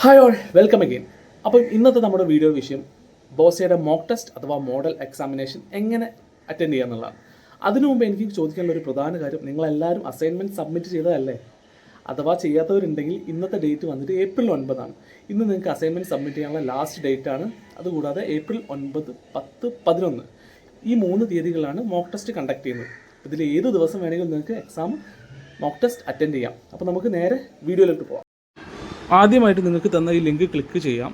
Hi all, welcome again. അപ്പം ഇന്നത്തെ നമ്മുടെ വീഡിയോ വിഷയം ബോസയുടെ മോക്ക് ടെസ്റ്റ് അഥവാ മോഡൽ എക്സാമിനേഷൻ എങ്ങനെ അറ്റൻഡ് ചെയ്യുക എന്നുള്ളതാണ്. അതിനു മുമ്പ് എനിക്ക് ചോദിക്കാനുള്ള ഒരു പ്രധാന കാര്യം, നിങ്ങളെല്ലാവരും അസൈൻമെൻറ്റ് സബ്മിറ്റ് ചെയ്തതല്ലേ? അഥവാ ചെയ്യാത്തവരുണ്ടെങ്കിൽ ഇന്നത്തെ ഡേറ്റ് വന്നിട്ട് ഏപ്രിൽ 9 ഇന്ന് നിങ്ങൾക്ക് അസൈൻമെൻറ്റ് സബ്മിറ്റ് ചെയ്യാനുള്ള ലാസ്റ്റ് ഡേറ്റ് ആണ്. അതുകൂടാതെ ഏപ്രിൽ 9, 10, 11 ഈ 3 തീയതികളാണ് മോക്ക് ടെസ്റ്റ് കണ്ടക്ട് ചെയ്യുന്നത്. ഇതിൽ ഏത് ദിവസം വേണമെങ്കിലും നിങ്ങൾക്ക് എക്സാം മോക്ക് ടെസ്റ്റ് അറ്റൻഡ് ചെയ്യാം. അപ്പോൾ നമുക്ക് നേരെ വീഡിയോയിലോട്ട് പോകാം. ആദ്യമായിട്ട് നിങ്ങൾക്ക് തന്ന ഈ ലിങ്ക് ക്ലിക്ക് ചെയ്യാം.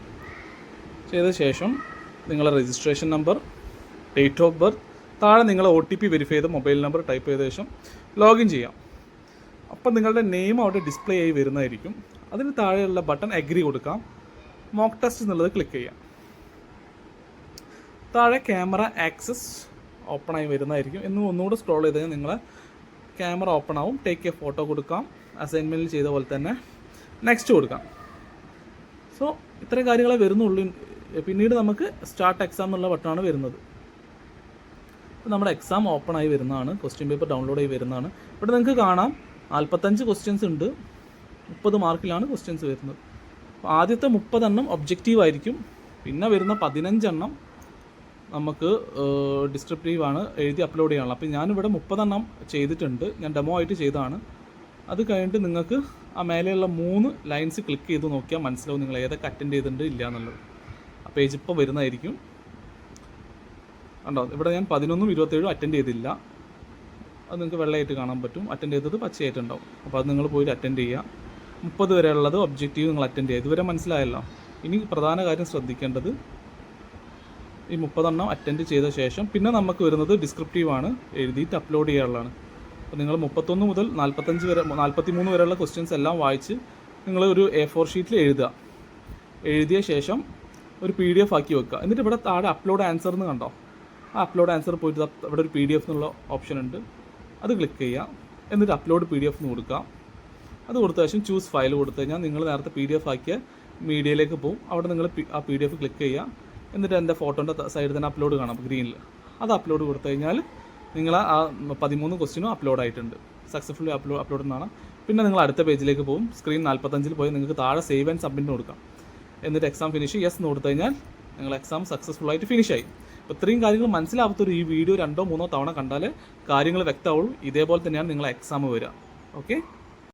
ചെയ്ത ശേഷം നിങ്ങളുടെ registration number, date of birth, താഴെ നിങ്ങളെ OTP വെരിഫൈ ചെയ്ത മൊബൈൽ നമ്പർ ടൈപ്പ് ചെയ്ത ശേഷം ലോഗിൻ ചെയ്യാം. അപ്പം നിങ്ങളുടെ നെയിം അവിടെ ഡിസ്പ്ലേ ആയി വരുന്നതായിരിക്കും. അതിന് താഴെയുള്ള ബട്ടൺ അഗ്രി കൊടുക്കാം. മോക്ക് ടെസ്റ്റ് എന്നുള്ളത് ക്ലിക്ക് ചെയ്യാം. താഴെ ക്യാമറ ആക്സസ് ഓപ്പണായി വരുന്നതായിരിക്കും. ഒന്നുകൂടെ സ്ക്രോൾ ചെയ്ത് കഴിഞ്ഞാൽ നിങ്ങളെ ക്യാമറ ഓപ്പൺ ആവും. ടേക്ക് എ ഫോട്ടോ കൊടുക്കാം. അസൈൻമെൻറ്റിൽ ചെയ്ത പോലെ തന്നെ നെക്സ്റ്റ് കൊടുക്കാം. സോ ഇത്രയും കാര്യങ്ങളെ വരുന്നുള്ളൂ. പിന്നീട് നമുക്ക് സ്റ്റാർട്ട് എക്സാം എന്നുള്ള ബട്ടണാണ് വരുന്നത്. അപ്പോൾ നമ്മുടെ എക്സാം ഓപ്പൺ ആയി വരുന്നതാണ്. ക്വസ്റ്റ്യൻ പേപ്പർ ഡൗൺലോഡ് ആയി വരുന്നതാണ്. ഇവിടെ നിങ്ങൾക്ക് കാണാം 45 ക്വസ്റ്റ്യൻസ് ഉണ്ട്. 30 മാർക്കിലാണ് ക്വസ്റ്റ്യൻസ് വരുന്നത്. അപ്പോൾ ആദ്യത്തെ 30 എണ്ണം ഒബ്ജക്റ്റീവ് ആയിരിക്കും. പിന്നെ വരുന്ന 15 എണ്ണം നമുക്ക് ഡിസ്ക്രിപ്റ്റീവ് ആണ്, എഴുതി അപ്ലോഡ് ചെയ്യാനുള്ള. അപ്പോൾ ഞാനിവിടെ 30 എണ്ണം ചെയ്തിട്ടുണ്ട്. ഞാൻ ഡെമോ ആയിട്ട് ചെയ്തതാണ്. അത് കഴിഞ്ഞിട്ട് നിങ്ങൾക്ക് ആ മേലെയുള്ള 3 ലൈൻസ് ക്ലിക്ക് ചെയ്ത് നോക്കിയാൽ മനസ്സിലാവും നിങ്ങൾ ഏതൊക്കെ അറ്റൻഡ് ചെയ്തിട്ടുണ്ട് ഇല്ല എന്നുള്ളത്. ആ പേജ് ഇപ്പോൾ വരുന്നതായിരിക്കും. കണ്ടോ, ഇവിടെ ഞാൻ 11ഉം 27ഉം അറ്റൻഡ് ചെയ്തില്ല. അത് നിങ്ങൾക്ക് വെള്ളയായിട്ട് കാണാൻ പറ്റും. അറ്റൻഡ് ചെയ്തത് പച്ചയായിട്ടുണ്ടാവും. അപ്പോൾ അത് നിങ്ങൾ പോയി അറ്റൻഡ് ചെയ്യുക. 30 വരെ ഉള്ളത് ഒബ്ജക്റ്റീവ് നിങ്ങൾ അറ്റൻഡ് ചെയ്യുക. ഇതുവരെ മനസ്സിലായല്ലോ. ഇനി പ്രധാന കാര്യം ശ്രദ്ധിക്കേണ്ടത്, ഈ 30 എണ്ണം അറ്റൻഡ് ചെയ്ത ശേഷം പിന്നെ നമുക്ക് വരുന്നത് ഡിസ്ക്രിപ്റ്റീവ് ആണ്, എഴുതിയിട്ട് അപ്ലോഡ് ചെയ്യാനുള്ളതാണ്. അപ്പോൾ നിങ്ങൾ 31 മുതൽ 43 വരെയുള്ള ക്വസ്റ്റ്യൻസ് എല്ലാം വായിച്ച് നിങ്ങൾ ഒരു A4 ഷീറ്റിൽ എഴുതിയ ശേഷം ഒരു PDF ആക്കി വെക്കുക. എന്നിട്ട് ഇവിടെ താഴെ അപ്ലോഡ് ആൻസർ എന്ന് കണ്ടോ, ആ അപ്ലോഡ് ആൻസർ പോയിട്ട് ഇവിടെ ഒരു PDF എന്നുള്ള ഓപ്ഷൻ ഉണ്ട്. അത് ക്ലിക്ക് ചെയ്യുക. എന്നിട്ട് അപ്ലോഡ് PDF എന്ന് കൊടുക്കുക. അത് കൊടുത്ത ശേഷം ചൂസ് ഫയൽ കൊടുത്തു കഴിഞ്ഞാൽ നിങ്ങൾ നേരത്തെ PDF ആക്കിയ മീഡിയയിലേക്ക് പോകും. അവിടെ നിങ്ങൾ ആ PDF ക്ലിക്ക് ചെയ്യുക. എന്നിട്ട് എൻ്റെ ഫോട്ടോൻ്റെ സൈഡിൽ തന്നെ അപ്ലോഡ് കാണാം ഗ്രീനിൽ. അത് അപ്ലോഡ് കൊടുത്തു കഴിഞ്ഞാൽ നിങ്ങൾ ആ 13 ക്വസ്റ്റ്യനും അപ്ലോഡ് ആയിട്ടുണ്ട്. സക്സസ്ഫുള്ളി അപ്ലോഡ് എന്നാണ്. പിന്നെ നിങ്ങൾ അടുത്ത പേജിലേക്ക് പോകും. സ്ക്രീൻ 45 പോയി നിങ്ങൾക്ക് താഴെ സേവ് ആൻഡ് സബ്മിറ്റ് കൊടുക്കാം. എന്നിട്ട് എക്സാം ഫിനിഷ് യെസ് എന്ന് കൊടുത്തു കഴിഞ്ഞാൽ നിങ്ങൾ എക്സാം സക്സസ്ഫുൾ ആയിട്ട് ഫിനിഷായി. അപ്പോൾ ഇത്രയും കാര്യങ്ങൾ മനസ്സിലാവാത്തൊരു ഈ വീഡിയോ 2-3 തവണ കണ്ടാൽ കാര്യങ്ങൾ വ്യക്തമാവുള്ളൂ. ഇതേപോലെ തന്നെയാണ് നിങ്ങളെ എക്സാം വരിക. ഓക്കെ.